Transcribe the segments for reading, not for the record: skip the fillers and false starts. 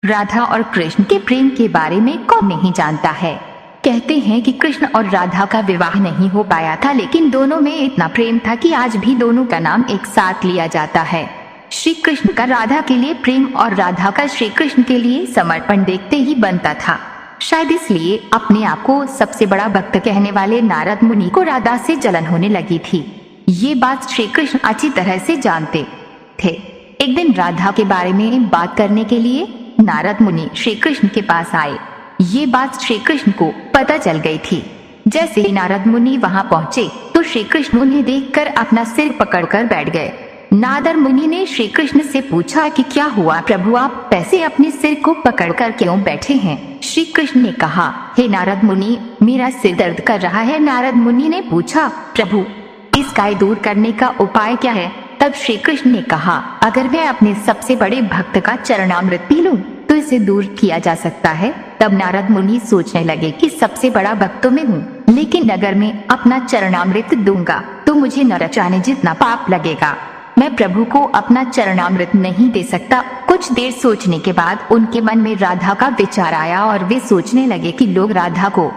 राधा और कृष्ण के प्रेम के बारे में कौन नहीं जानता है। कहते हैं कि कृष्ण और राधा का विवाह नहीं हो पाया था, लेकिन दोनों में इतना प्रेम था कि आज भी दोनों का नाम एक साथ लिया जाता है। श्री कृष्ण का राधा के लिए प्रेम और राधा का श्री कृष्ण के लिए समर्पण देखते ही बनता था। शायद इसलिए अपने आप को सबसे बड़ा भक्त कहने वाले नारद मुनि को राधा से जलन होने लगी थी। ये बात श्री कृष्ण अच्छी तरह से जानते थे। एक दिन राधा के बारे में बात करने के लिए नारद मुनि श्री कृष्ण के पास आए। ये बात श्री कृष्ण को पता चल गई थी। जैसे ही नारद मुनि वहां पहुंचे तो श्री कृष्ण उन्हें देखकर अपना सिर पकड़कर बैठ गए। नारद मुनि ने श्री कृष्ण से पूछा कि क्या हुआ प्रभु, आप ऐसे अपने सिर को पकड़कर क्यों बैठे हैं। श्री कृष्ण ने कहा, हे नारद मुनि, मेरा सिर दर्द कर रहा है। नारद मुनि ने पूछा, प्रभु इसका दूर करने का उपाय क्या है। तब श्री कृष्ण ने कहा, अगर मैं अपने सबसे बड़े भक्त का चरणामृत पी लूं तो इसे दूर किया जा सकता है। तब नारद मुनि सोचने लगे कि सबसे बड़ा भक्त तो मैं हूँ, लेकिन अगर मैं अपना चरणामृत दूंगा तो मुझे न जाने जितना पाप लगेगा। मैं प्रभु को अपना चरणामृत नहीं दे सकता। कुछ देर सोचने के बाद उनके मन में राधा का विचार आया और वे सोचने लगे कि लोग राधा को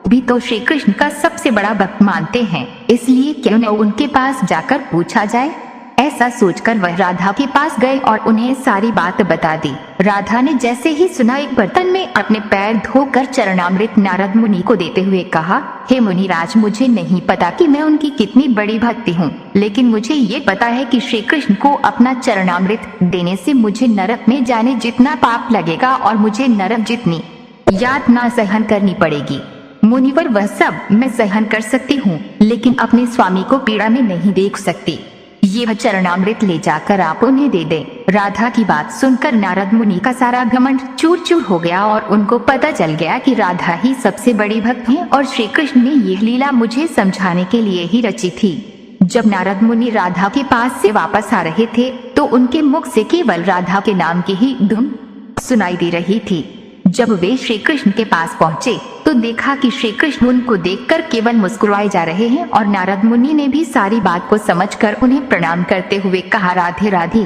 भी तो श्री कृष्ण का सबसे बड़ा भक्त मानते हैं, इसलिए क्यों न उनके पास जाकर पूछा जाए। ऐसा सोचकर वह राधा के पास गए और उन्हें सारी बात बता दी। राधा ने जैसे ही सुना, एक बर्तन में अपने पैर धोकर चरणामृत नारद मुनि को देते हुए कहा, हे मुनिराज, मुझे नहीं पता कि मैं उनकी कितनी बड़ी भक्ति हूँ, लेकिन मुझे ये पता है कि श्री कृष्ण को अपना चरणामृत देने से मुझे नरक में जाने जितना पाप लगेगा और मुझे नरक जितनी यातना सहन करनी पड़ेगी। मुनिवर, वह सब मैं सहन कर सकती हूँ, लेकिन अपने स्वामी को पीड़ा में नहीं देख सकती। ये चरणामृत ले जाकर आप उन्हें दे दें। राधा की बात सुनकर नारद मुनि का सारा घमंड चूर चूर हो गया और उनको पता चल गया कि राधा ही सबसे बड़ी भक्त है और श्री कृष्ण ने ये लीला मुझे समझाने के लिए ही रची थी। जब नारद मुनि राधा के पास से वापस आ रहे थे तो उनके मुख से केवल राधा के नाम की ही धुन सुनाई दे रही थी। जब वे श्री कृष्ण के पास पहुँचे तो देखा कि श्री कृष्ण उनको देखकर केवल मुस्कुराए जा रहे हैं और नारद मुनि ने भी सारी बात को समझकर उन्हें प्रणाम करते हुए कहा, राधे राधे।